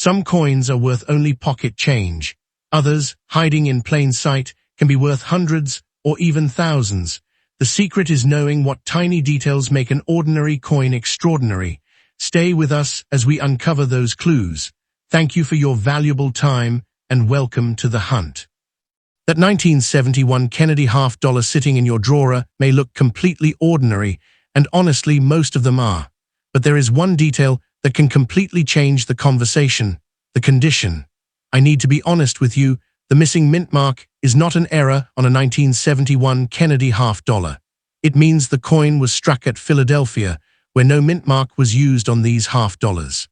Some coins are worth only pocket change. Others, hiding in plain sight, can be worth hundreds or even thousands. The secret is knowing what tiny details make an ordinary coin extraordinary. Stay with us as we uncover those clues. Thank you for your valuable time and welcome to the hunt. That 1971 Kennedy $50 sitting in your drawer may look completely ordinary, and honestly most of them are. But there is one detail that can completely change the conversation: the condition. I need to be honest with you, the missing mint mark is not an error on a 1971 Kennedy $50. It means the coin was struck at Philadelphia, where no mint mark was used on these $50.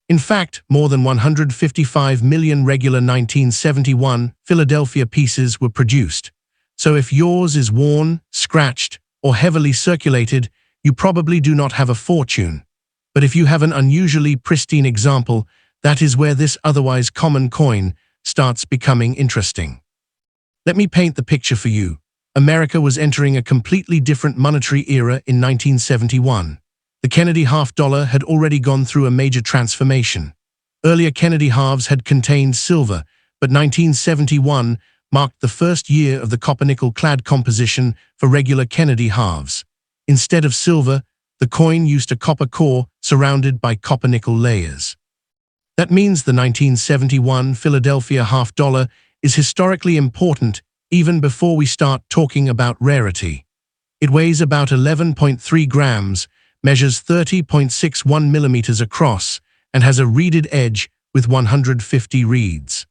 In fact, more than 155 million regular 1971 Philadelphia pieces were produced. So if yours is worn, scratched, or heavily circulated, you probably do not have a fortune. But if you have an unusually pristine example, that is where this otherwise common coin starts becoming interesting. Let me paint the picture for you. America was entering a completely different monetary era in 1971. The Kennedy $50 had already gone through a major transformation. Earlier Kennedy halves had contained silver, but 1971 marked the first year of the copper-nickel clad composition for regular Kennedy halves. Instead of silver, the coin used a copper core surrounded by copper-nickel layers. That means the 1971 Philadelphia $50 is historically important even before we start talking about rarity. It weighs about 11.3 grams, measures 30.61 millimeters across, and has a reeded edge with 150 reeds.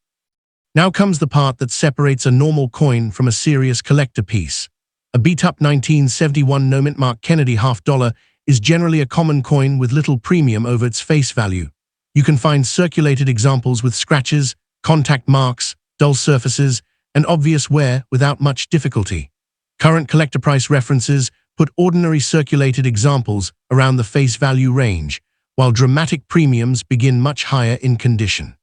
Now comes the part that separates a normal coin from a serious collector piece. A beat-up 1971 no-mint mark Kennedy $50 is generally a common coin with little premium over its face value. You can find circulated examples with scratches, contact marks, dull surfaces, and obvious wear without much difficulty. Current collector price references put ordinary circulated examples around the face value range, while dramatic premiums begin much higher in condition.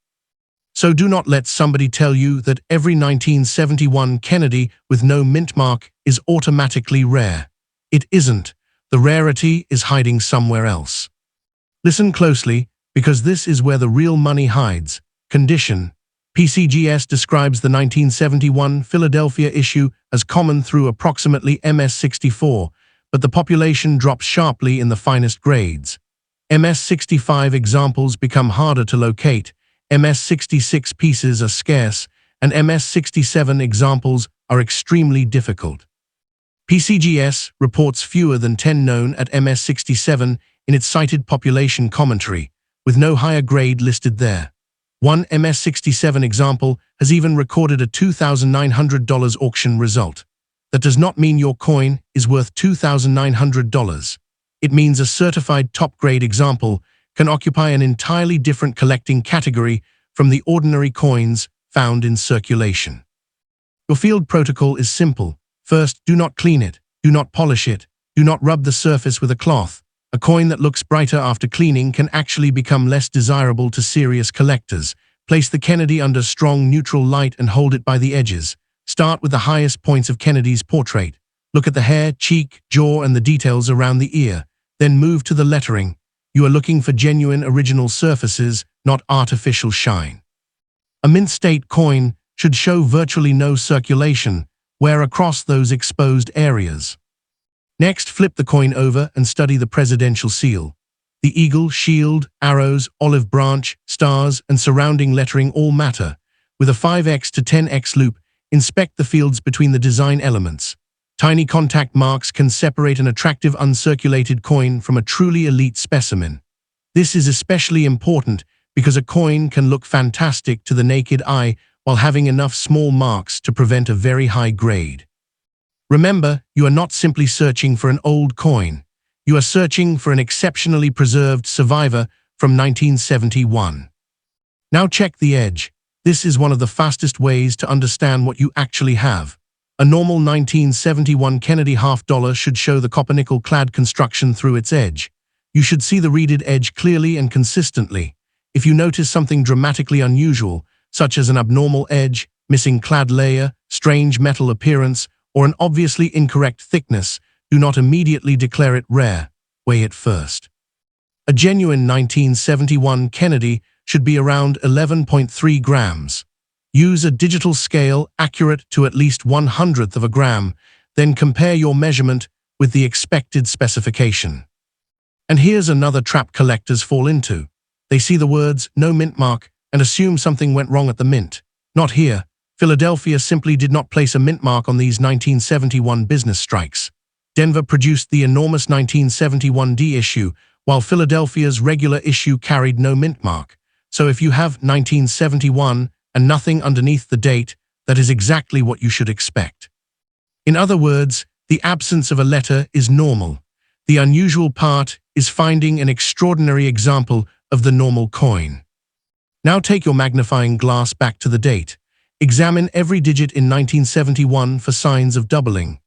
So do not let somebody tell you that every 1971 Kennedy with no mint mark is automatically rare. It isn't. The rarity is hiding somewhere else. Listen closely, because this is where the real money hides. Condition. PCGS describes the 1971 Philadelphia issue as common through approximately MS64, but the population drops sharply in the finest grades. MS65 examples become harder to locate, MS66 pieces are scarce, and MS67 examples are extremely difficult. PCGS reports fewer than 10 known at MS67 in its cited population commentary, with no higher grade listed there. One MS67 example has even recorded a $2,900 auction result. That does not mean your coin is worth $2,900. It means a certified top-grade example can occupy an entirely different collecting category from the ordinary coins found in circulation. Your field protocol is simple. First, do not clean it, do not polish it, do not rub the surface with a cloth. A coin that looks brighter after cleaning can actually become less desirable to serious collectors. Place the Kennedy under strong neutral light and hold it by the edges. Start with the highest points of Kennedy's portrait. Look at the hair, cheek, jaw, and the details around the ear. Then move to the lettering. You are looking for genuine original surfaces, not artificial shine. A mint-state coin should show virtually no circulation, wear across those exposed areas. Next, flip the coin over and study the presidential seal. The eagle, shield, arrows, olive branch, stars, and surrounding lettering all matter. With a 5x to 10x loop, inspect the fields between the design elements. Tiny contact marks can separate an attractive uncirculated coin from a truly elite specimen. This is especially important because a coin can look fantastic to the naked eye while having enough small marks to prevent a very high grade. Remember, you are not simply searching for an old coin. You are searching for an exceptionally preserved survivor from 1971. Now check the edge. This is one of the fastest ways to understand what you actually have. A normal 1971 Kennedy $50 should show the copper-nickel clad construction through its edge. You should see the reeded edge clearly and consistently. If you notice something dramatically unusual, such as an abnormal edge, missing clad layer, strange metal appearance, or an obviously incorrect thickness, do not immediately declare it rare. Weigh it first. A genuine 1971 Kennedy should be around 11.3 grams. Use a digital scale accurate to at least 1/100th of a gram, then compare your measurement with the expected specification. And here's another trap collectors fall into. They see the words "no mint mark" and assume something went wrong at the mint. Not here. Philadelphia simply did not place a mint mark on these 1971 business strikes. Denver produced the enormous 1971 D issue, while Philadelphia's regular issue carried no mint mark. So if you have 1971 and nothing underneath the date, that is exactly what you should expect. In other words, the absence of a letter is normal. The unusual part is finding an extraordinary example of the normal coin. Now take your magnifying glass back to the date. Examine every digit in 1971 for signs of doubling.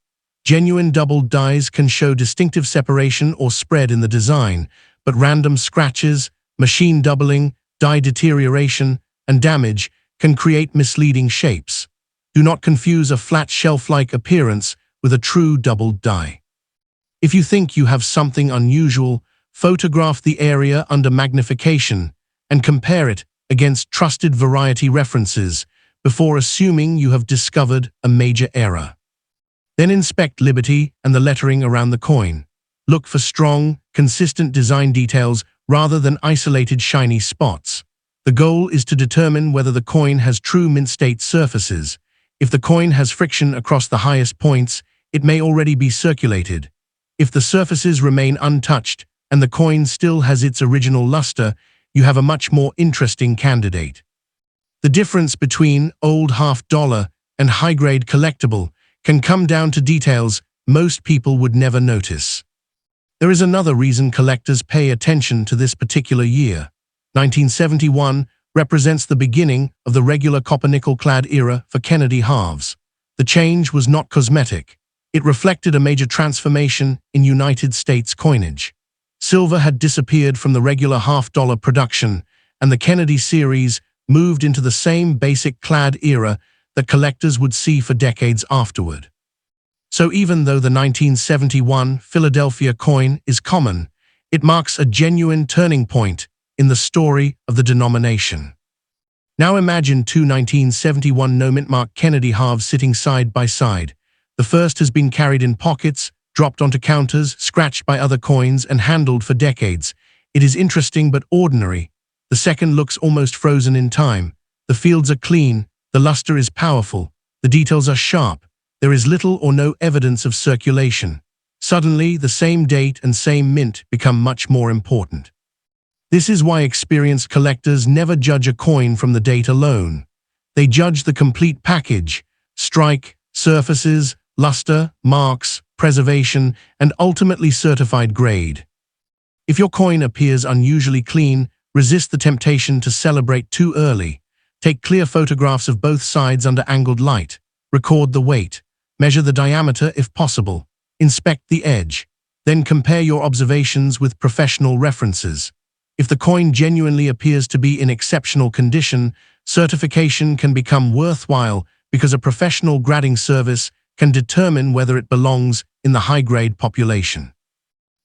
Genuine doubled dies can show distinctive separation or spread in the design, but random scratches, machine doubling, die deterioration, and damage can create misleading shapes. Do not confuse a flat shelf-like appearance with a true doubled die. If you think you have something unusual, photograph the area under magnification and compare it against trusted variety references before assuming you have discovered a major error. Then inspect Liberty and the lettering around the coin. Look for strong, consistent design details rather than isolated shiny spots. The goal is to determine whether the coin has true mint state surfaces. If the coin has friction across the highest points, it may already be circulated. If the surfaces remain untouched and the coin still has its original luster, you have a much more interesting candidate. The difference between old $half and high-grade collectible can come down to details most people would never notice. There is another reason collectors pay attention to this particular year. 1971 represents the beginning of the regular copper-nickel clad era for Kennedy halves. The change was not cosmetic. It reflected a major transformation in United States coinage. Silver had disappeared from the regular $half production, and the Kennedy series moved into the same basic clad era that collectors would see for decades afterward. So even though the 1971 Philadelphia coin is common, it marks a genuine turning point in the story of the denomination. Now imagine two 1971 no-mint mark Kennedy halves sitting side by side. The first has been carried in pockets, dropped onto counters, scratched by other coins, and handled for decades. It is interesting but ordinary. The second looks almost frozen in time. The fields are clean, the luster is powerful, the details are sharp. There is little or no evidence of circulation. Suddenly, the same date and same mint become much more important. This is why experienced collectors never judge a coin from the date alone. They judge the complete package: strike, surfaces, luster, marks, preservation, and ultimately certified grade. If your coin appears unusually clean, resist the temptation to celebrate too early. Take clear photographs of both sides under angled light. Record the weight. Measure the diameter if possible. Inspect the edge. Then compare your observations with professional references. If the coin genuinely appears to be in exceptional condition, certification can become worthwhile because a professional grading service can determine whether it belongs in the high-grade population.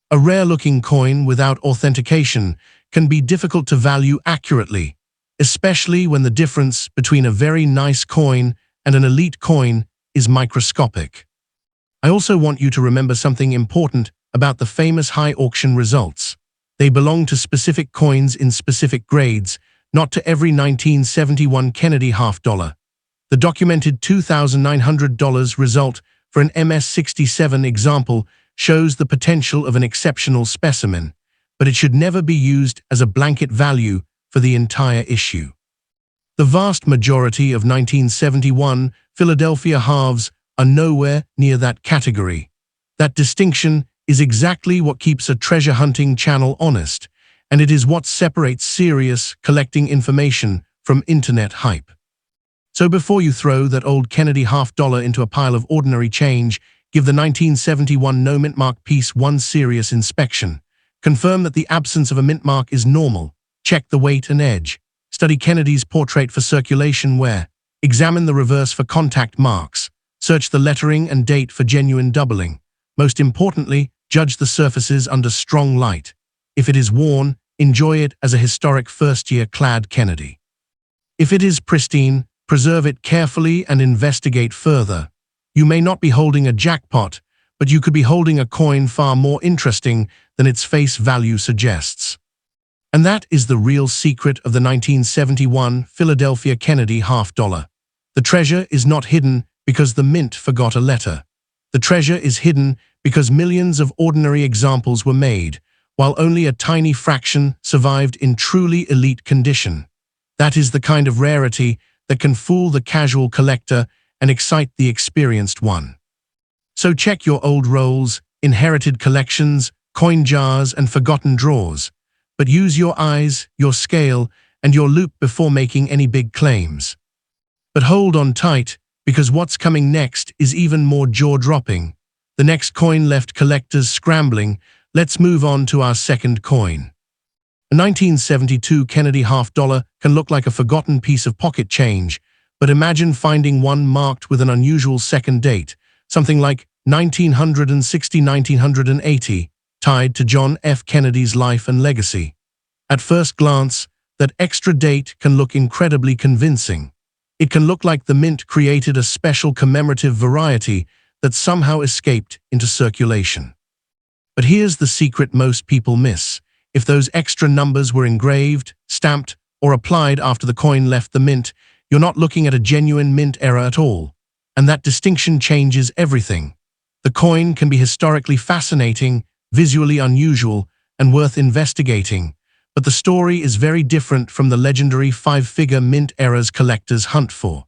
A rare-looking coin without authentication can be difficult to value accurately, especially when the difference between a very nice coin and an elite coin is microscopic. I also want you to remember something important about the famous high auction results. They belong to specific coins in specific grades, not to every 1971 Kennedy $half. The documented $2,900 result for an MS-67 example shows the potential of an exceptional specimen, but it should never be used as a blanket value for the entire issue. The vast majority of 1971 Philadelphia halves are nowhere near that category. That distinction is exactly what keeps a treasure hunting channel honest, and it is what separates serious collecting information from internet hype. So before you throw that old Kennedy $half into a pile of ordinary change, give the 1971 no mint mark piece one serious inspection. Confirm that the absence of a mint mark is normal. Check the weight and edge. Study Kennedy's portrait for circulation wear. Examine the reverse for contact marks. Search the lettering and date for genuine doubling. Most importantly, judge the surfaces under strong light. If it is worn, enjoy it as a historic first-year clad Kennedy. If it is pristine, preserve it carefully and investigate further. You may not be holding a jackpot, but you could be holding a coin far more interesting than its face value suggests. And that is the real secret of the 1971 Philadelphia Kennedy $50. The treasure is not hidden because the mint forgot a letter. The treasure is hidden because millions of ordinary examples were made, while only a tiny fraction survived in truly elite condition. That is the kind of rarity that can fool the casual collector and excite the experienced one. So check your old rolls, inherited collections, coin jars, and forgotten drawers. But use your eyes, your scale, and your loupe before making any big claims. But hold on tight, because what's coming next is even more jaw-dropping. The next coin left collectors scrambling. Let's move on to our second coin. A 1972 Kennedy $50 can look like a forgotten piece of pocket change, but imagine finding one marked with an unusual second date, something like 1960-1980, tied to John F. Kennedy's life and legacy. At first glance, that extra date can look incredibly convincing. It can look like the mint created a special commemorative variety that somehow escaped into circulation. But here's the secret most people miss. If those extra numbers were engraved, stamped, or applied after the coin left the mint, you're not looking at a genuine mint error at all. And that distinction changes everything. The coin can be historically fascinating, visually unusual, and worth investigating, but the story is very different from the legendary five-figure mint errors collectors hunt for.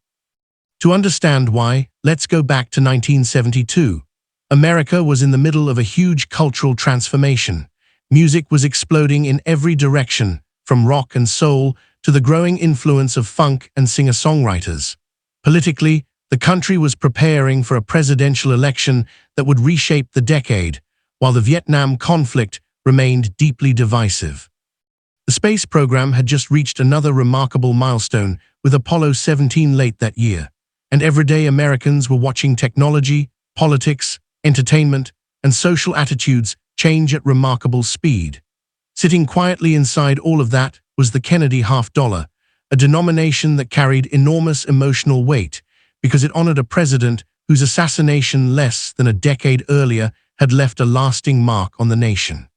To understand why, let's go back to 1972. America was in the middle of a huge cultural transformation. Music was exploding in every direction, from rock and soul to the growing influence of funk and singer-songwriters. Politically, the country was preparing for a presidential election that would reshape the decade, while the Vietnam conflict remained deeply divisive. The space program had just reached another remarkable milestone with Apollo 17 late that year, and everyday Americans were watching technology, politics, entertainment, and social attitudes change at remarkable speed. Sitting quietly inside all of that was the Kennedy $50, a denomination that carried enormous emotional weight because it honored a president whose assassination less than a decade earlier had left a lasting mark on the nation.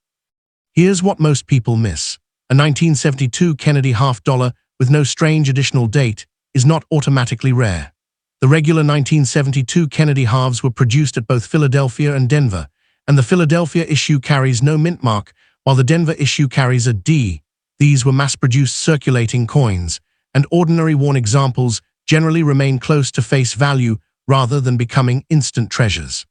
Here's what most people miss. A 1972 Kennedy $50 with no strange additional date is not automatically rare. The regular 1972 Kennedy halves were produced at both Philadelphia and Denver, and the Philadelphia issue carries no mint mark, while the Denver issue carries a D. These were mass-produced circulating coins, and ordinary worn examples generally remain close to face value rather than becoming instant treasures.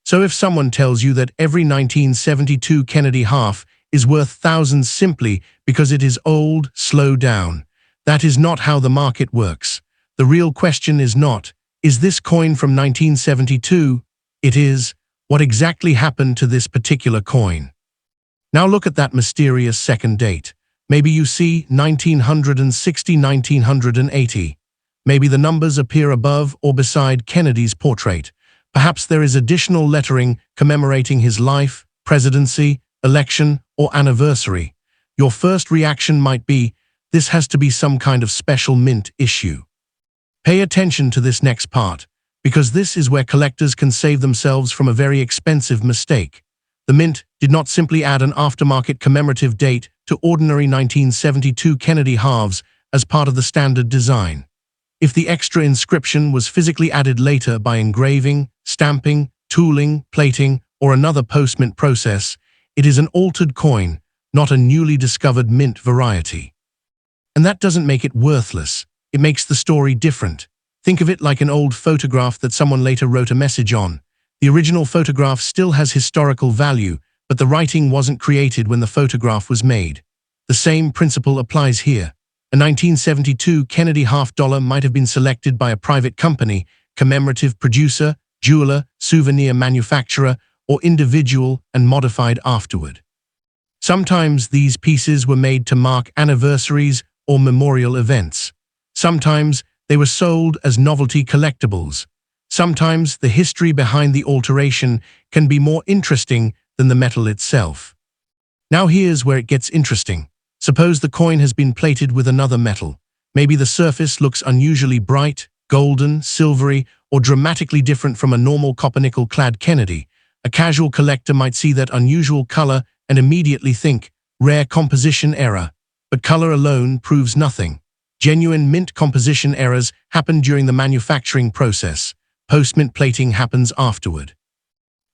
So if someone tells you that every 1972 Kennedy half is worth thousands simply because it is old, slow down, that is not how the market works. The real question is not, is this coin from 1972? It is, what exactly happened to this particular coin? Now look at that mysterious second date. Maybe you see 1960-1980. Maybe the numbers appear above or beside Kennedy's portrait. Perhaps there is additional lettering commemorating his life, presidency, election, or anniversary. Your first reaction might be, this has to be some kind of special mint issue. Pay attention to this next part, because this is where collectors can save themselves from a very expensive mistake. The mint did not simply add an aftermarket commemorative date to ordinary 1972 Kennedy halves as part of the standard design. If the extra inscription was physically added later by engraving, stamping, tooling, plating, or another post-mint process, it is an altered coin, not a newly discovered mint variety. And that doesn't make it worthless. It makes the story different. Think of it like an old photograph that someone later wrote a message on. The original photograph still has historical value, but the writing wasn't created when the photograph was made. The same principle applies here. A 1972 Kennedy $50 might have been selected by a private company, commemorative producer, jeweler, souvenir manufacturer, or individual and modified afterward. Sometimes these pieces were made to mark anniversaries or memorial events. Sometimes they were sold as novelty collectibles. Sometimes the history behind the alteration can be more interesting than the metal itself. Now here's where it gets interesting. Suppose the coin has been plated with another metal. Maybe the surface looks unusually bright, golden, silvery, or dramatically different from a normal copper-nickel clad Kennedy. A casual collector might see that unusual color and immediately think, rare composition error. But color alone proves nothing. Genuine mint composition errors happen during the manufacturing process. Post-mint plating happens afterward.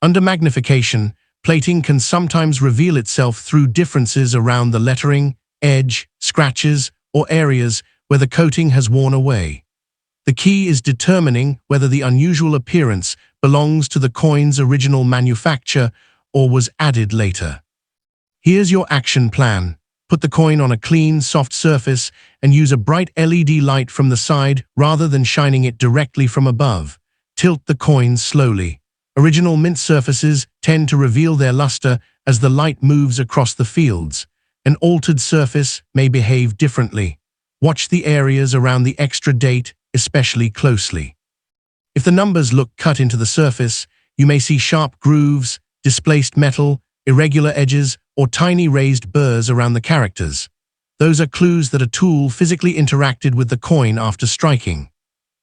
Under magnification, plating can sometimes reveal itself through differences around the lettering, edge, scratches, or areas where the coating has worn away. The key is determining whether the unusual appearance belongs to the coin's original manufacture or was added later. Here's your action plan. Put the coin on a clean, soft surface and use a bright LED light from the side rather than shining it directly from above. Tilt the coin slowly. Original mint surfaces tend to reveal their luster as the light moves across the fields. An altered surface may behave differently. Watch the areas around the extra date especially closely. If the numbers look cut into the surface, you may see sharp grooves, displaced metal, irregular edges, or tiny raised burrs around the characters. Those are clues that a tool physically interacted with the coin after striking.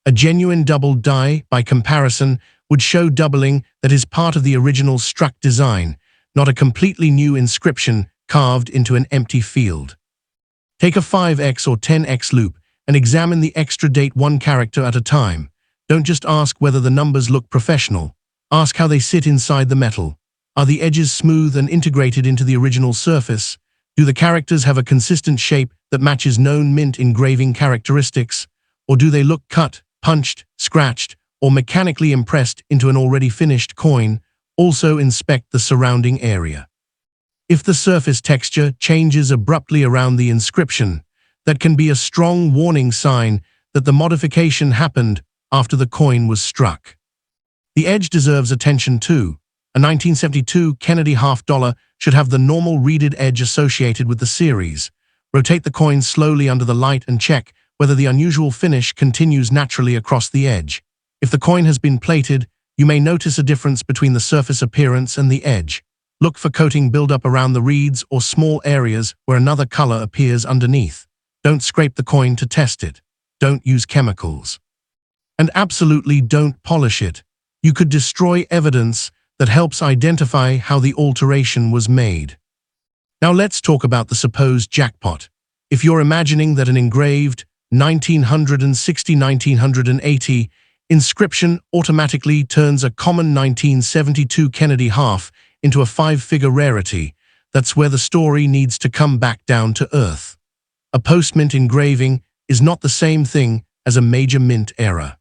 A genuine doubled die, by comparison, would show doubling that is part of the original struck design, not a completely new inscription carved into an empty field. Take a 5x or 10x loop and examine the extra date one character at a time. Don't just ask whether the numbers look professional. Ask how they sit inside the metal. Are the edges smooth and integrated into the original surface? Do the characters have a consistent shape that matches known mint engraving characteristics? Or do they look cut, punched, scratched, or mechanically impressed into an already finished coin? Also inspect the surrounding area. If the surface texture changes abruptly around the inscription, that can be a strong warning sign that the modification happened after the coin was struck. The edge deserves attention too. A 1972 Kennedy $50 should have the normal reeded edge associated with the series. Rotate the coin slowly under the light and check whether the unusual finish continues naturally across the edge. If the coin has been plated, you may notice a difference between the surface appearance and the edge. Look for coating buildup around the reeds or small areas where another color appears underneath. Don't scrape the coin to test it. Don't use chemicals. And absolutely don't polish it. You could destroy evidence that helps identify how the alteration was made. Now let's talk about the supposed jackpot. If you're imagining that an engraved 1960-1980 inscription automatically turns a common 1972 Kennedy half into a 5-figure rarity, that's where the story needs to come back down to earth. A post-mint engraving is not the same thing as a major mint error.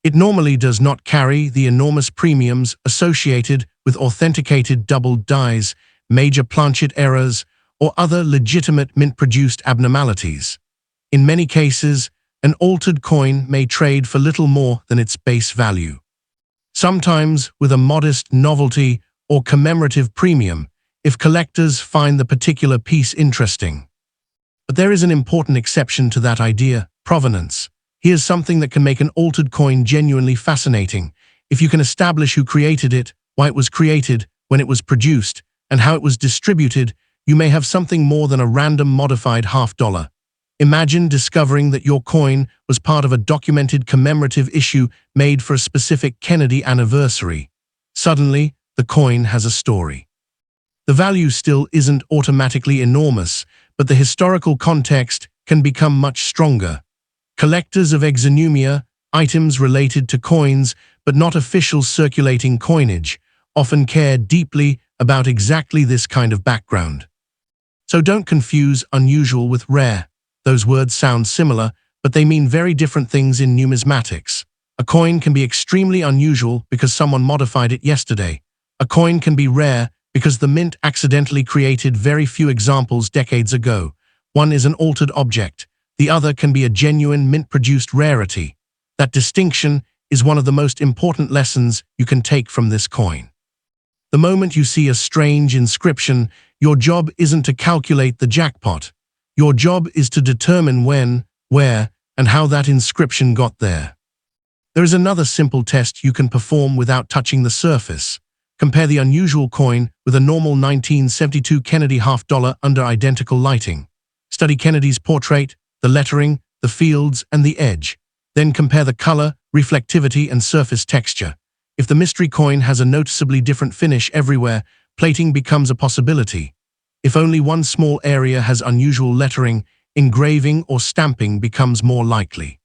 It normally does not carry the enormous premiums associated with authenticated doubled dies, major planchet errors, or other legitimate mint-produced abnormalities. In many cases, an altered coin may trade for little more than its base value. Sometimes with a modest novelty or commemorative premium, if collectors find the particular piece interesting. But there is an important exception to that idea: provenance. Here's something that can make an altered coin genuinely fascinating. If you can establish who created it, why it was created, when it was produced, and how it was distributed, you may have something more than a random modified $50. Imagine discovering that your coin was part of a documented commemorative issue made for a specific Kennedy anniversary. Suddenly, the coin has a story. The value still isn't automatically enormous, but the historical context can become much stronger. Collectors of exonumia, items related to coins but not official circulating coinage, often care deeply about exactly this kind of background. So don't confuse unusual with rare. Those words sound similar, but they mean very different things in numismatics. A coin can be extremely unusual because someone modified it yesterday. A coin can be rare because the mint accidentally created very few examples decades ago. One is an altered object. The other can be a genuine mint-produced rarity. That distinction is one of the most important lessons you can take from this coin. The moment you see a strange inscription, your job isn't to calculate the jackpot. Your job is to determine when, where, and how that inscription got there. There is another simple test you can perform without touching the surface. Compare the unusual coin with a normal 1972 Kennedy half-dollar under identical lighting. Study Kennedy's portrait, the lettering, the fields, and the edge. Then compare the color, reflectivity, and surface texture. If the mystery coin has a noticeably different finish everywhere, plating becomes a possibility. If only one small area has unusual lettering, engraving or stamping becomes more likely.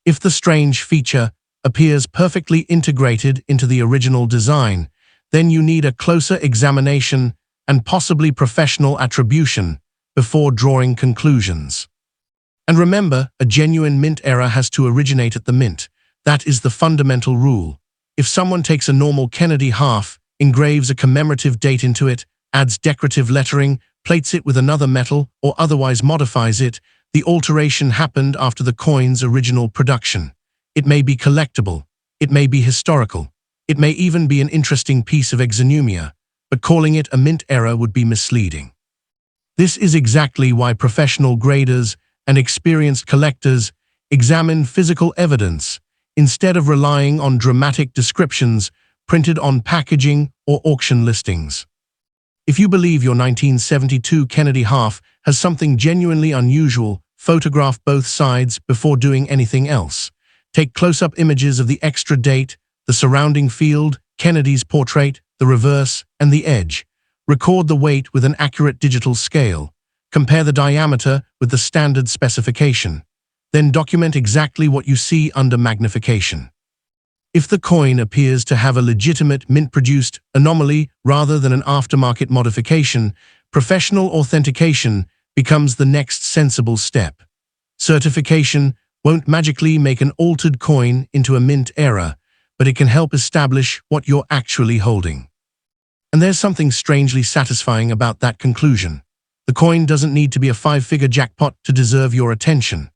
If the strange feature appears perfectly integrated into the original design, then you need a closer examination and possibly professional attribution before drawing conclusions. And remember, a genuine mint error has to originate at the mint. That is the fundamental rule. If someone takes a normal Kennedy half, engraves a commemorative date into it, adds decorative lettering, plates it with another metal, or otherwise modifies it, the alteration happened after the coin's original production. It may be collectible, it may be historical, it may even be an interesting piece of exonumia, but calling it a mint error would be misleading. This is exactly why professional graders and experienced collectors examine physical evidence instead of relying on dramatic descriptions printed on packaging or auction listings. If you believe your 1972 Kennedy half has something genuinely unusual, photograph both sides before doing anything else. Take close-up images of the extra date, the surrounding field, Kennedy's portrait, the reverse, and the edge. Record the weight with an accurate digital scale. Compare the diameter with the standard specification. Then document exactly what you see under magnification. If the coin appears to have a legitimate mint-produced anomaly rather than an aftermarket modification, professional authentication becomes the next sensible step. Certification won't magically make an altered coin into a mint error, but it can help establish what you're actually holding. And there's something strangely satisfying about that conclusion. The coin doesn't need to be a five-figure jackpot to deserve your attention.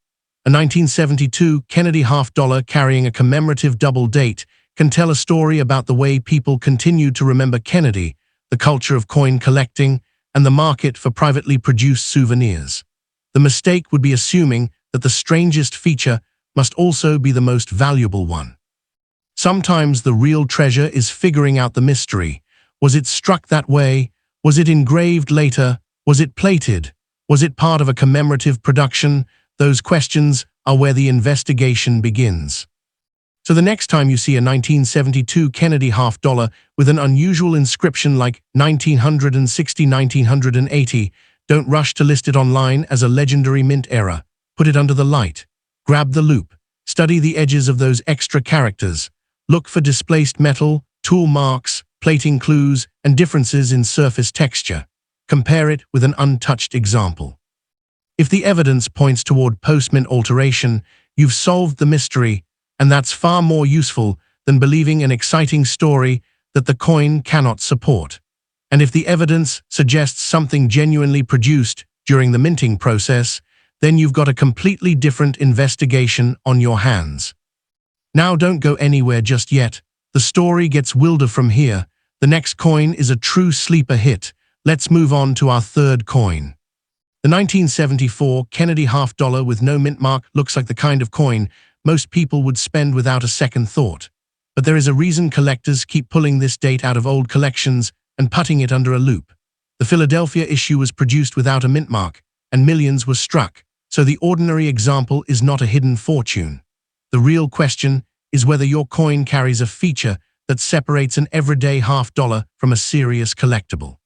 A 1972 Kennedy half-dollar carrying a commemorative double date can tell a story about the way people continued to remember Kennedy, the culture of coin collecting, and the market for privately produced souvenirs. The mistake would be assuming that the strangest feature must also be the most valuable one. Sometimes the real treasure is figuring out the mystery. Was it struck that way? Was it engraved later? Was it plated? Was it part of a commemorative production? Those questions are where the investigation begins. So the next time you see a 1972 Kennedy half-dollar with an unusual inscription like 1960-1980, don't rush to list it online as a legendary mint error. Put it under the light. Grab the loop. Study the edges of those extra characters. Look for displaced metal, tool marks, plating clues, and differences in surface texture. Compare it with an untouched example. If the evidence points toward post-mint alteration, you've solved the mystery, and that's far more useful than believing an exciting story that the coin cannot support. And if the evidence suggests something genuinely produced during the minting process, then you've got a completely different investigation on your hands. Now don't go anywhere just yet. The story gets wilder from here. The next coin is a true sleeper hit. Let's move on to our third coin. The 1974 Kennedy half-dollar with no mint mark looks like the kind of coin most people would spend without a second thought. But there is a reason collectors keep pulling this date out of old collections and putting it under a loop. The Philadelphia issue was produced without a mint mark, and millions were struck, so the ordinary example is not a hidden fortune. The real question is whether your coin carries a feature that separates an everyday half-dollar from a serious collectible.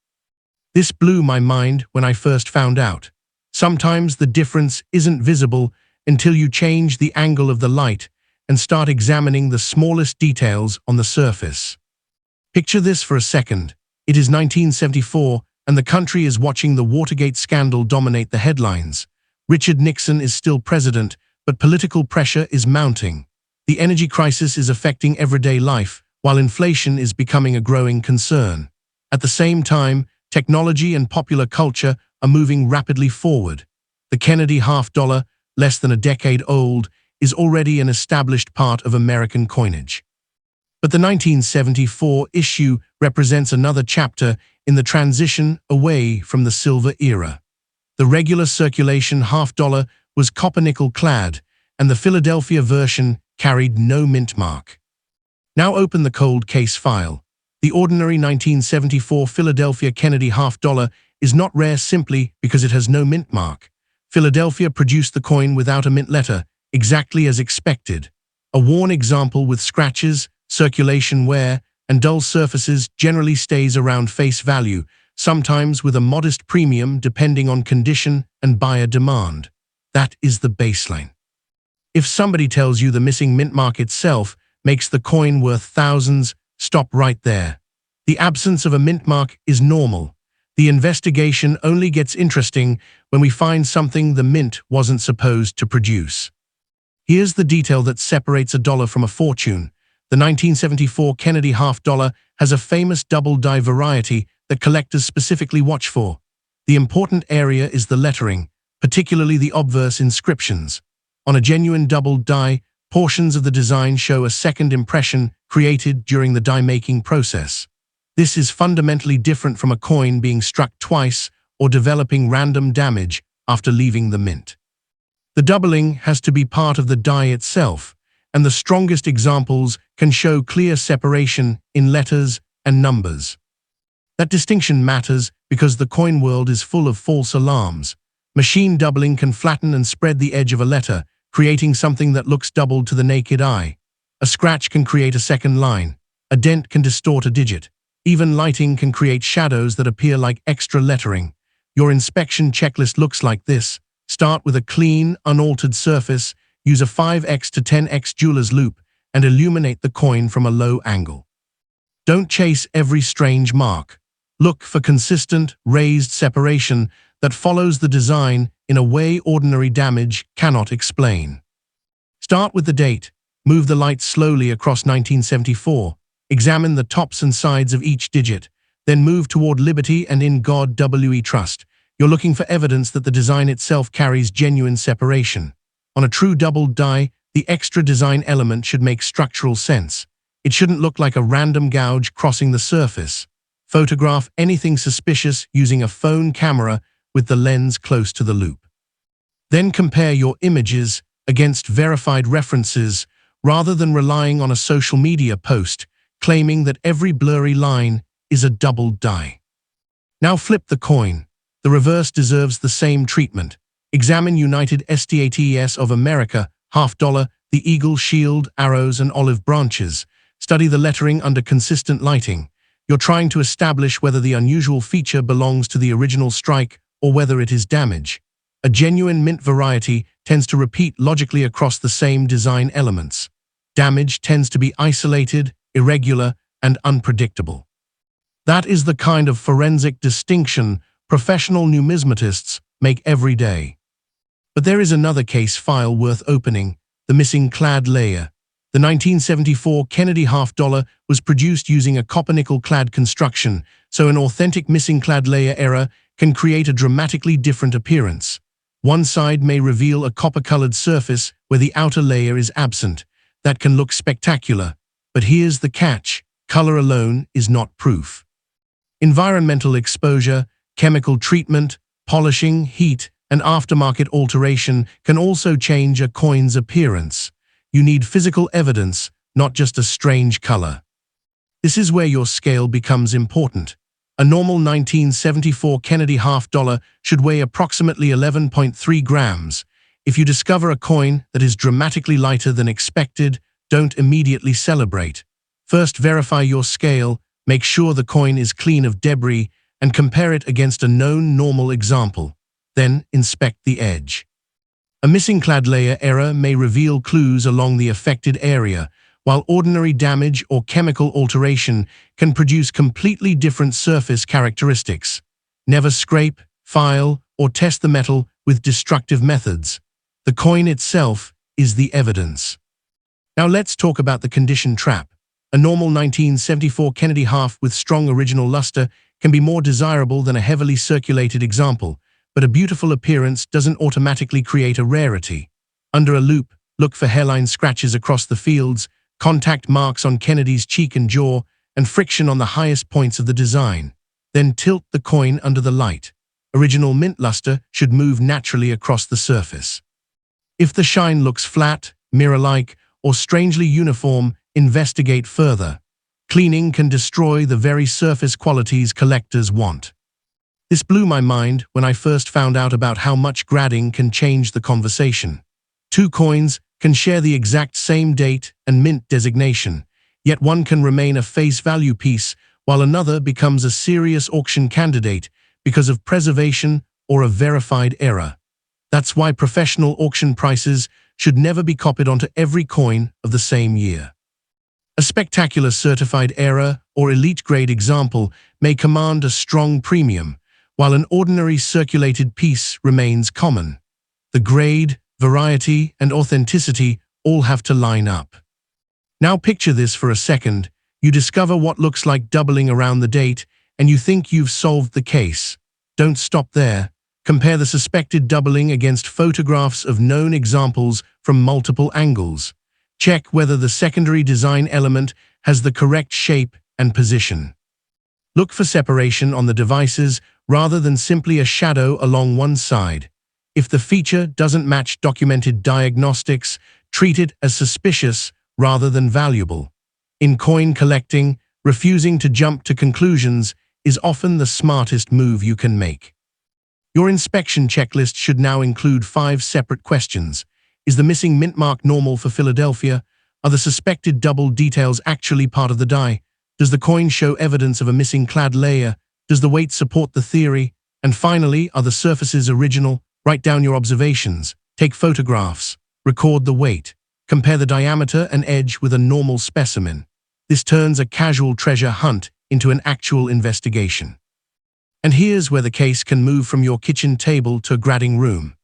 This blew my mind when I first found out. Sometimes the difference isn't visible until you change the angle of the light and start examining the smallest details on the surface. Picture this for a second. It is 1974, and the country is watching the Watergate scandal dominate the headlines. Richard Nixon is still president, but political pressure is mounting. The energy crisis is affecting everyday life, while inflation is becoming a growing concern. At the same time, technology and popular culture are moving rapidly forward. The Kennedy half-dollar, less than a decade old, is already an established part of American coinage. But the 1974 issue represents another chapter in the transition away from the silver era. The regular circulation half-dollar was copper-nickel clad, and the Philadelphia version carried no mint mark. Now open the cold case file. The ordinary 1974 Philadelphia Kennedy half-dollar is not rare simply because it has no mint mark. Philadelphia produced the coin without a mint letter, exactly as expected. A worn example with scratches, circulation wear, and dull surfaces generally stays around face value, sometimes with a modest premium depending on condition and buyer demand. That is the baseline. If somebody tells you the missing mint mark itself makes the coin worth thousands, stop right there. The absence of a mint mark is normal. The investigation only gets interesting when we find something the mint wasn't supposed to produce. Here's the detail that separates a dollar from a fortune. The 1974 Kennedy half-dollar has a famous double-die variety that collectors specifically watch for. The important area is the lettering, particularly the obverse inscriptions. On a genuine double die, portions of the design show a second impression created during the die-making process. This is fundamentally different from a coin being struck twice or developing random damage after leaving the mint. The doubling has to be part of the die itself, and the strongest examples can show clear separation in letters and numbers. That distinction matters because the coin world is full of false alarms. Machine doubling can flatten and spread the edge of a letter, creating something that looks doubled to the naked eye. A scratch can create a second line. A dent can distort a digit. Even lighting can create shadows that appear like extra lettering. Your inspection checklist looks like this. Start with a clean, unaltered surface, use a 5x to 10x jeweler's loupe, and illuminate the coin from a low angle. Don't chase every strange mark. Look for consistent, raised separation that follows the design in a way ordinary damage cannot explain. Start with the date. Move the light slowly across 1974. Examine the tops and sides of each digit. Then move toward Liberty and In God We Trust. You're looking for evidence that the design itself carries genuine separation. On a true double die, the extra design element should make structural sense. It shouldn't look like a random gouge crossing the surface. Photograph anything suspicious using a phone camera with the lens close to the loupe. Then compare your images against verified references rather than relying on a social media post claiming that every blurry line is a double die. Now flip the coin. The reverse deserves the same treatment. Examine United States of America, half-dollar, the eagle, shield, arrows, and olive branches. Study the lettering under consistent lighting. You're trying to establish whether the unusual feature belongs to the original strike or whether it is damage. A genuine mint variety tends to repeat logically across the same design elements. Damage tends to be isolated, irregular, and unpredictable. That is the kind of forensic distinction professional numismatists make every day. But there is another case file worth opening, the missing clad layer. The 1974 Kennedy half-dollar was produced using a copper-nickel clad construction, so an authentic missing clad layer error can create a dramatically different appearance. One side may reveal a copper-colored surface where the outer layer is absent. That can look spectacular. But here's the catch: color alone is not proof. Environmental exposure, chemical treatment, polishing, heat, and aftermarket alteration can also change a coin's appearance. You need physical evidence, not just a strange color. This is where your scale becomes important. A normal 1974 Kennedy half-dollar should weigh approximately 11.3 grams. If you discover a coin that is dramatically lighter than expected, don't immediately celebrate. First, verify your scale, make sure the coin is clean of debris, and compare it against a known normal example. Then, inspect the edge. A missing clad layer error may reveal clues along the affected area, while ordinary damage or chemical alteration can produce completely different surface characteristics. Never scrape, file, or test the metal with destructive methods. The coin itself is the evidence. Now let's talk about the condition trap. A normal 1974 Kennedy half with strong original luster can be more desirable than a heavily circulated example, but a beautiful appearance doesn't automatically create a rarity. Under a loupe, look for hairline scratches across the fields, contact marks on Kennedy's cheek and jaw, and friction on the highest points of the design. Then tilt the coin under the light. Original mint luster should move naturally across the surface. If the shine looks flat, mirror-like, or strangely uniform, investigate further. cleaning can destroy the very surface qualities collectors want. This blew my mind when I first found out about how much grading can change the conversation. Two coins can share the exact same date and mint designation, yet one can remain a face value piece while another becomes a serious auction candidate because of preservation or a verified error. That's why professional auction prices should never be copied onto every coin of the same year. A spectacular certified error or elite grade example may command a strong premium, while an ordinary circulated piece remains common. The grade, variety, and authenticity all have to line up. Now picture this for a second. You discover what looks like doubling around the date, and you think you've solved the case. Don't stop there. Compare the suspected doubling against photographs of known examples from multiple angles. Check whether the secondary design element has the correct shape and position. Look for separation on the devices rather than simply a shadow along one side. If the feature doesn't match documented diagnostics, treat it as suspicious rather than valuable. In coin collecting, refusing to jump to conclusions is often the smartest move you can make. Your inspection checklist should now include 5 separate questions. Is the missing mint mark normal for Philadelphia? Are the suspected double details actually part of the die? Does the coin show evidence of a missing clad layer? Does the weight support the theory? And finally, are the surfaces original? Write down your observations, take photographs, record the weight, compare the diameter and edge with a normal specimen. This turns a casual treasure hunt into an actual investigation. And here's where the case can move from your kitchen table to a grading room.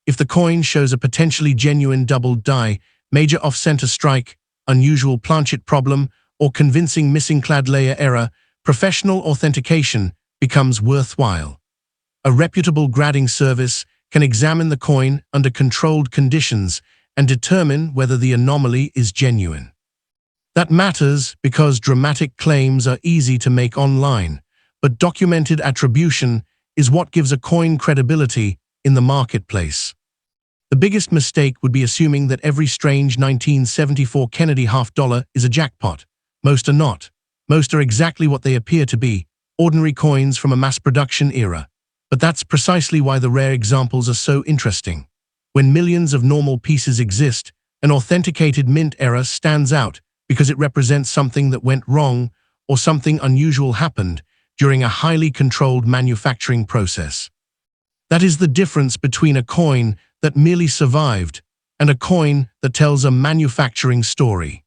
If the coin shows a potentially genuine doubled die, major off-center strike, unusual planchet problem, or convincing missing clad layer error, professional authentication becomes worthwhile. A reputable grading service can examine the coin under controlled conditions and determine whether the anomaly is genuine. That matters because dramatic claims are easy to make online, but documented attribution is what gives a coin credibility in the marketplace. The biggest mistake would be assuming that every strange 1974 Kennedy $50 is a jackpot. Most are not. Most are exactly what they appear to be, ordinary coins from a mass production era. But that's precisely why the rare examples are so interesting. When millions of normal pieces exist, an authenticated mint error stands out because it represents something that went wrong or something unusual happened during a highly controlled manufacturing process. That is the difference between a coin that merely survived and a coin that tells a manufacturing story.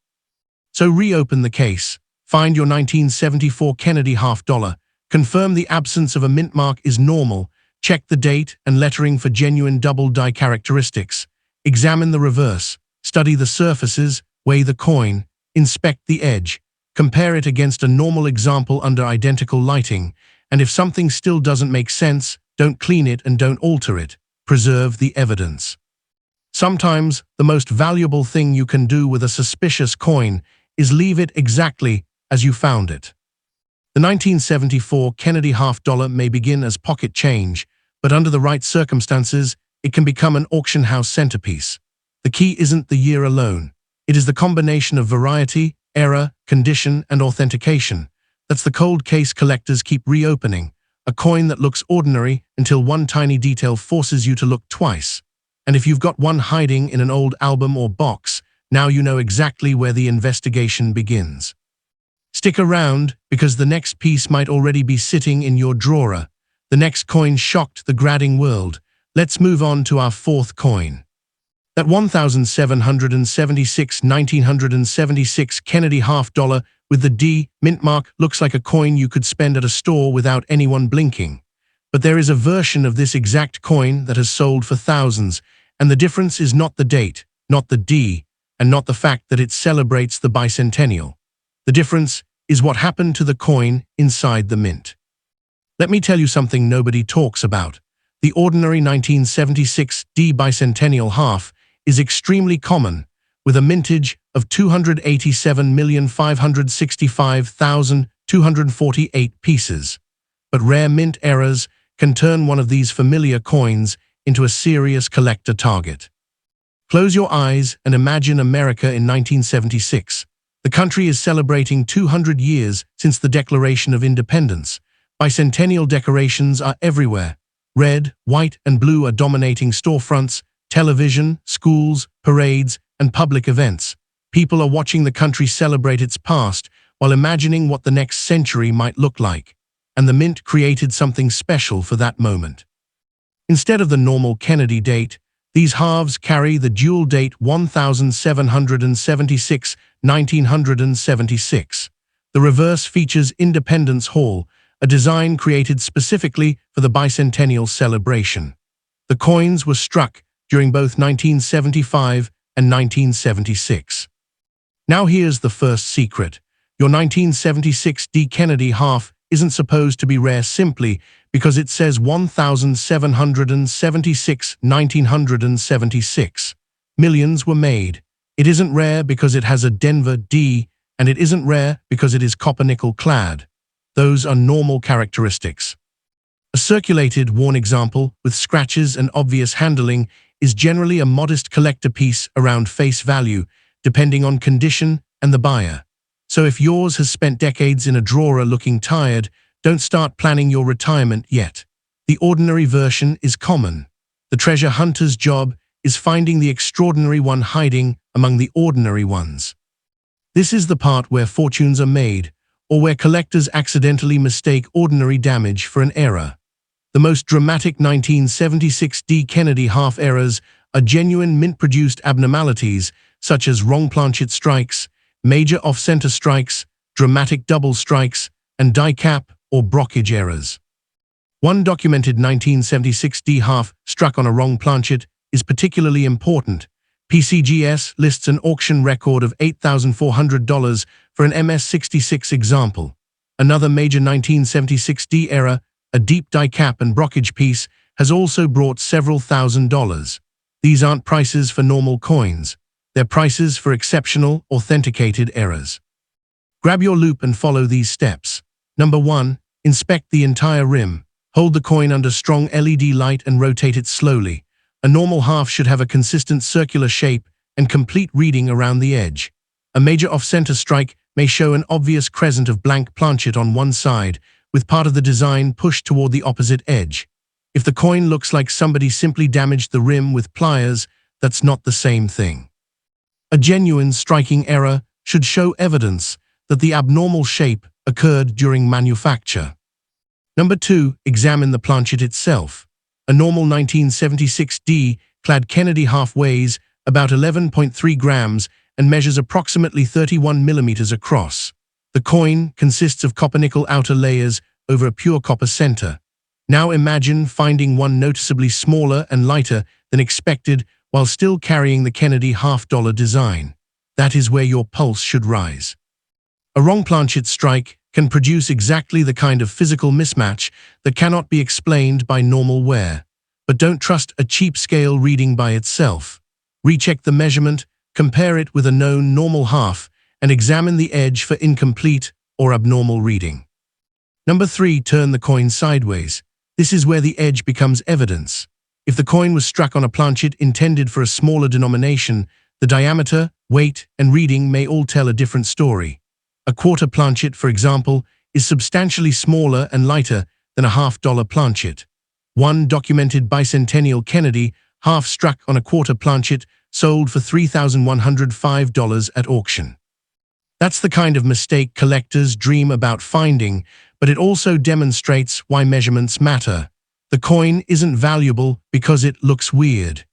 So reopen the case, find your 1974 Kennedy $50, confirm the absence of a mint mark is normal, check the date and lettering for genuine double die characteristics, examine the reverse, study the surfaces, weigh the coin, inspect the edge, compare it against a normal example under identical lighting, and if something still doesn't make sense, don't clean it and don't alter it. Preserve the evidence. Sometimes the most valuable thing you can do with a suspicious coin is leave it exactly as you found it. The 1974 Kennedy $50 may begin as pocket change, but under the right circumstances, it can become an auction house centerpiece. The key isn't the year alone. It is the combination of variety, error, condition, and authentication. That's the cold case collectors keep reopening, a coin that looks ordinary until one tiny detail forces you to look twice. And if you've got one hiding in an old album or box, now you know exactly where the investigation begins. Stick around, because the next piece might already be sitting in your drawer. The next coin shocked the grading world. Let's move on to our fourth coin. That 1776 1976 Kennedy $50 with the D mint mark looks like a coin you could spend at a store without anyone blinking. But there is a version of this exact coin that has sold for thousands, and the difference is not the date, not the D, and not the fact that it celebrates the Bicentennial. The difference is what happened to the coin inside the mint. Let me tell you something nobody talks about. The ordinary 1976 D Bicentennial half is extremely common, with a mintage of 287,565,248 pieces. But rare mint errors can turn one of these familiar coins into a serious collector target. Close your eyes and imagine America in 1976. The country is celebrating 200 years since the Declaration of Independence. Bicentennial decorations are everywhere. Red, white, and blue are dominating storefronts, television, schools, parades, and public events. People are watching the country celebrate its past while imagining what the next century might look like. And the mint created something special for that moment. Instead of the normal Kennedy date, these halves carry the dual date 1776, 1976. The reverse features Independence Hall, a design created specifically for the bicentennial celebration. The coins were struck during both 1975 and 1976. Now here's the first secret. Your 1976 D. Kennedy half isn't supposed to be rare simply because it says 1776, 1976. Millions were made. It isn't rare because it has a Denver D, and it isn't rare because it is copper-nickel clad. Those are normal characteristics. A circulated, worn example with scratches and obvious handling is generally a modest collector piece around face value, depending on condition and the buyer. So if yours has spent decades in a drawer looking tired, don't start planning your retirement yet. The ordinary version is common. The treasure hunter's job is finding the extraordinary one hiding among the ordinary ones. This is the part where fortunes are made, or where collectors accidentally mistake ordinary damage for an error. The most dramatic 1976 D. Kennedy half errors are genuine mint-produced abnormalities, such as wrong planchet strikes, major off-center strikes, dramatic double strikes, and die cap or brockage errors. One documented 1976 D half struck on a wrong planchet is particularly important. PCGS lists an auction record of $8,400 for an MS-66 example. Another major 1976 D error, a deep die cap and brockage piece, has also brought several $1,000s. These aren't prices for normal coins. They're prices for exceptional, authenticated errors. Grab your loupe and follow these steps. Number 1. Inspect the entire rim. Hold the coin under strong LED light and rotate it slowly. A normal half should have a consistent circular shape and complete reading around the edge. A major off-center strike may show an obvious crescent of blank planchet on one side, with part of the design pushed toward the opposite edge. If the coin looks like somebody simply damaged the rim with pliers, that's not the same thing. A genuine striking error should show evidence that the abnormal shape occurred during manufacture. Number 2. Examine the planchet itself. A normal 1976 D clad Kennedy half weighs about 11.3 grams and measures approximately 31 millimeters across. The coin consists of copper-nickel outer layers over a pure copper center. Now imagine finding one noticeably smaller and lighter than expected while still carrying the Kennedy half-dollar design. That is where your pulse should rise. A wrong planchet strike can produce exactly the kind of physical mismatch that cannot be explained by normal wear. But don't trust a cheap scale reading by itself. Recheck the measurement, compare it with a known normal half, and examine the edge for incomplete or abnormal reading. Number 3. Turn the coin sideways. This is where the edge becomes evidence. If the coin was struck on a planchet intended for a smaller denomination, the diameter, weight, and reading may all tell a different story. A quarter planchet, for example, is substantially smaller and lighter than a half-dollar planchet. One documented Bicentennial Kennedy half struck on a quarter planchet sold for $3,105 at auction. That's the kind of mistake collectors dream about finding, but it also demonstrates why measurements matter. The coin isn't valuable because it looks weird.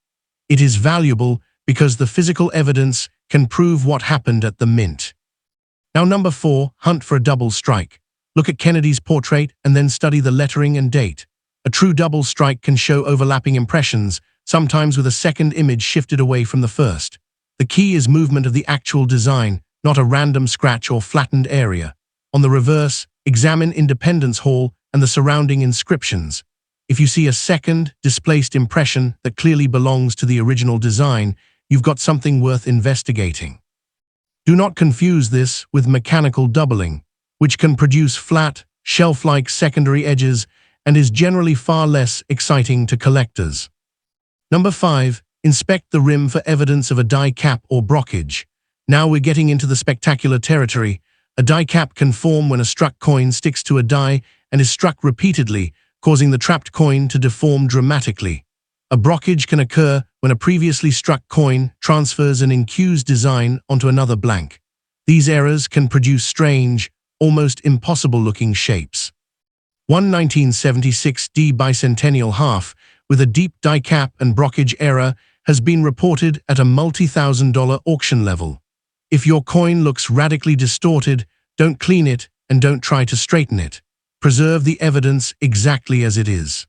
It is valuable because the physical evidence can prove what happened at the mint. Now number 4, hunt for a double strike. Look at Kennedy's portrait and then study the lettering and date. A true double strike can show overlapping impressions, sometimes with a second image shifted away from the first. The key is movement of the actual design, not a random scratch or flattened area. On the reverse, examine Independence Hall and the surrounding inscriptions. If you see a second, displaced impression that clearly belongs to the original design, you've got something worth investigating. Do not confuse this with mechanical doubling, which can produce flat, shelf-like secondary edges and is generally far less exciting to collectors. Number 5. Inspect the rim for evidence of a die cap or brockage. Now we're getting into the spectacular territory. A die cap can form when a struck coin sticks to a die and is struck repeatedly, causing the trapped coin to deform dramatically. A brockage can occur when a previously struck coin transfers an in-cues design onto another blank. These errors can produce strange, almost impossible-looking shapes. One 1976D Bicentennial half with a deep die cap and brockage error has been reported at a multi-$1,000 auction level. If your coin looks radically distorted, don't clean it and don't try to straighten it. Preserve the evidence exactly as it is.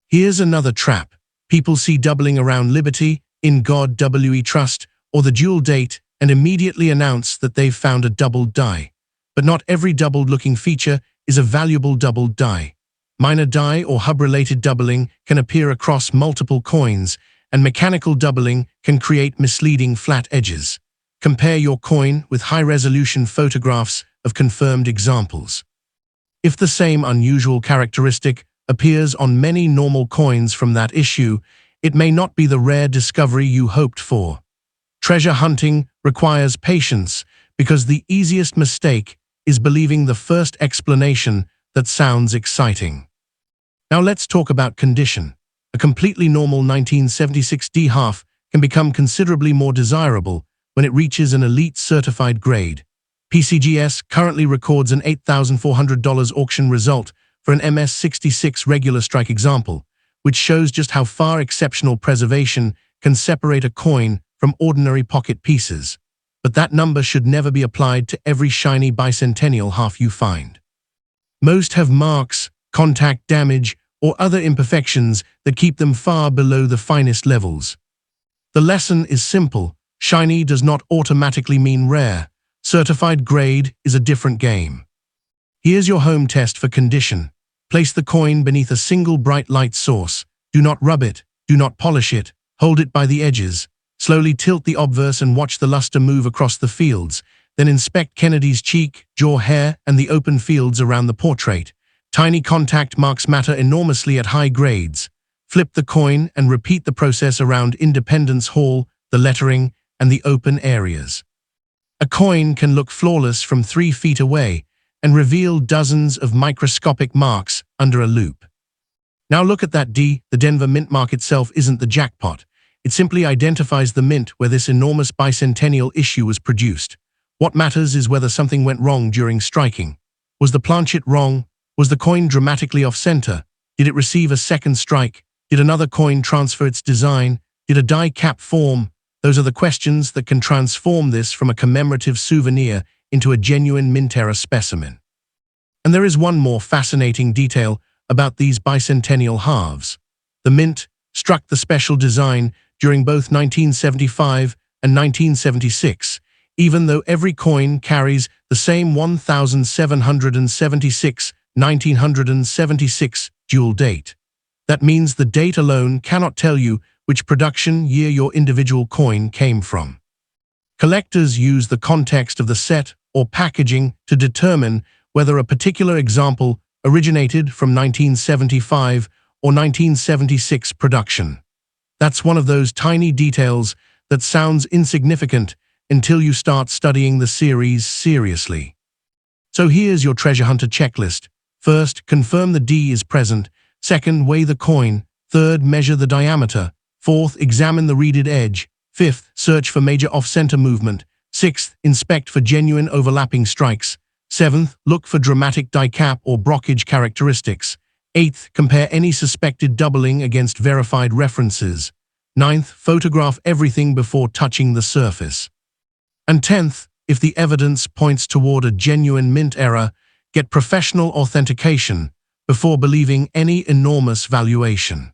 Here's another trap. People see doubling around Liberty, In God We Trust, or the dual date and immediately announce that they've found a doubled die. But not every doubled-looking feature is a valuable doubled die. Minor die or hub-related doubling can appear across multiple coins, and mechanical doubling can create misleading flat edges. Compare your coin with high-resolution photographs of confirmed examples. If the same unusual characteristic appears on many normal coins from that issue, it may not be the rare discovery you hoped for. Treasure hunting requires patience because the easiest mistake is believing the first explanation that sounds exciting. Now let's talk about condition. A completely normal 1976D half can become considerably more desirable when it reaches an elite certified grade. PCGS currently records an $8,400 auction result for an MS66 regular strike example, which shows just how far exceptional preservation can separate a coin from ordinary pocket pieces. But that number should never be applied to every shiny Bicentennial half you find. Most have marks, contact damage, or other imperfections that keep them far below the finest levels. The lesson is simple. Shiny does not automatically mean rare. Certified grade is a different game. Here's your home test for condition. Place the coin beneath a single bright light source. Do not rub it. Do not polish it. Hold it by the edges. Slowly tilt the obverse and watch the luster move across the fields. Then inspect Kennedy's cheek, jaw hair, and the open fields around the portrait. Tiny contact marks matter enormously at high grades. Flip the coin and repeat the process around Independence Hall, the lettering, and the open areas. A coin can look flawless from 3 feet away and reveal dozens of microscopic marks under a loupe. Now look at that D. The Denver Mint mark itself isn't the jackpot. It simply identifies the mint where this enormous bicentennial issue was produced. What matters is whether something went wrong during striking. Was the planchet wrong? Was the coin dramatically off-center? Did it receive a second strike? Did another coin transfer its design? Did a die cap form? Those are the questions that can transform this from a commemorative souvenir into a genuine mint-era specimen. And there is one more fascinating detail about these bicentennial halves. The mint struck the special design during both 1975 and 1976, even though every coin carries the same 1976 dual date. That means the date alone cannot tell you which production year your individual coin came from. Collectors use the context of the set or packaging to determine whether a particular example originated from 1975 or 1976 production. That's one of those tiny details that sounds insignificant until you start studying the series seriously. So here's your treasure hunter checklist. First, confirm the D is present. Second, weigh the coin. Third, measure the diameter. Fourth, examine the reeded edge. Fifth, search for major off-center movement. Sixth, inspect for genuine overlapping strikes. Seventh, look for dramatic die cap or brockage characteristics. Eighth, compare any suspected doubling against verified references. Ninth, photograph everything before touching the surface. And 10th, if the evidence points toward a genuine mint error, get professional authentication before believing any enormous valuation.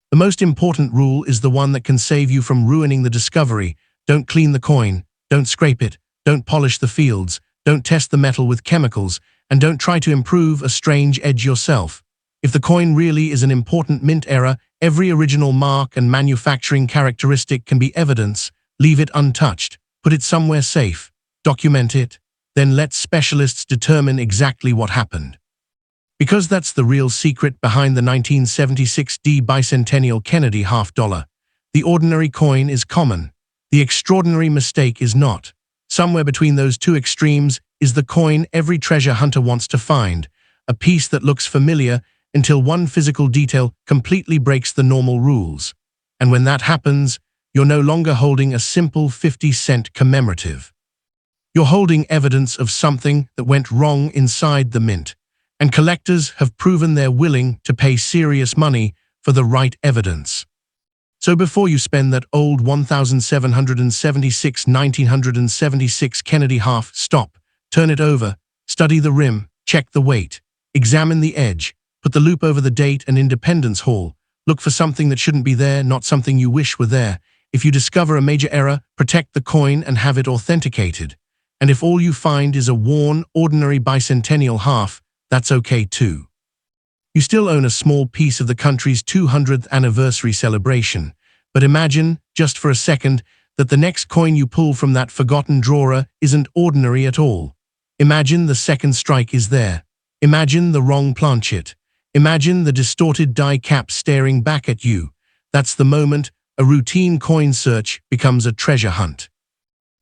The most important rule is the one that can save you from ruining the discovery. Don't clean the coin, don't scrape it, don't polish the fields, don't test the metal with chemicals, and don't try to improve a strange edge yourself. If the coin really is an important mint error, every original mark and manufacturing characteristic can be evidence. Leave it untouched, put it somewhere safe, document it, then let specialists determine exactly what happened. Because that's the real secret behind the 1976D Bicentennial Kennedy $50. The ordinary coin is common. The extraordinary mistake is not. Somewhere between those two extremes is the coin every treasure hunter wants to find, a piece that looks familiar until one physical detail completely breaks the normal rules. And when that happens, you're no longer holding a simple 50-cent commemorative. You're holding evidence of something that went wrong inside the mint, and collectors have proven they're willing to pay serious money for the right evidence. So before you spend that old 1976 Kennedy half, stop, turn it over, study the rim, check the weight, examine the edge, put the loop over the date and Independence Hall. Look for something that shouldn't be there, not something you wish were there. If you discover a major error, protect the coin and have it authenticated. And if all you find is a worn, ordinary Bicentennial half, that's okay too. You still own a small piece of the country's 200th anniversary celebration, but imagine, just for a second, that the next coin you pull from that forgotten drawer isn't ordinary at all. Imagine the second strike is there. Imagine the wrong planchet. Imagine the distorted die cap staring back at you. That's the moment a routine coin search becomes a treasure hunt.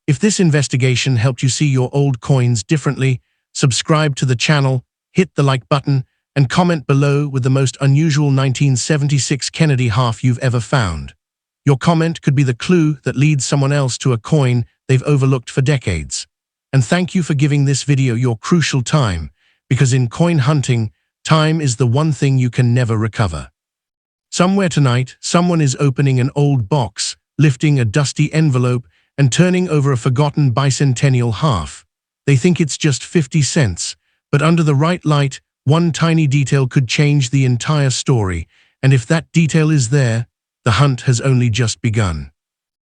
If this investigation helped you see your old coins differently, subscribe to the channel, hit the like button, and comment below with the most unusual 1976 Kennedy half you've ever found. Your comment could be the clue that leads someone else to a coin they've overlooked for decades. And thank you for giving this video your crucial time, because in coin hunting, time is the one thing you can never recover. Somewhere tonight, someone is opening an old box, lifting a dusty envelope, and turning over a forgotten Bicentennial half. They think it's just 50 cents, but under the right light, one tiny detail could change the entire story, and if that detail is there, the hunt has only just begun.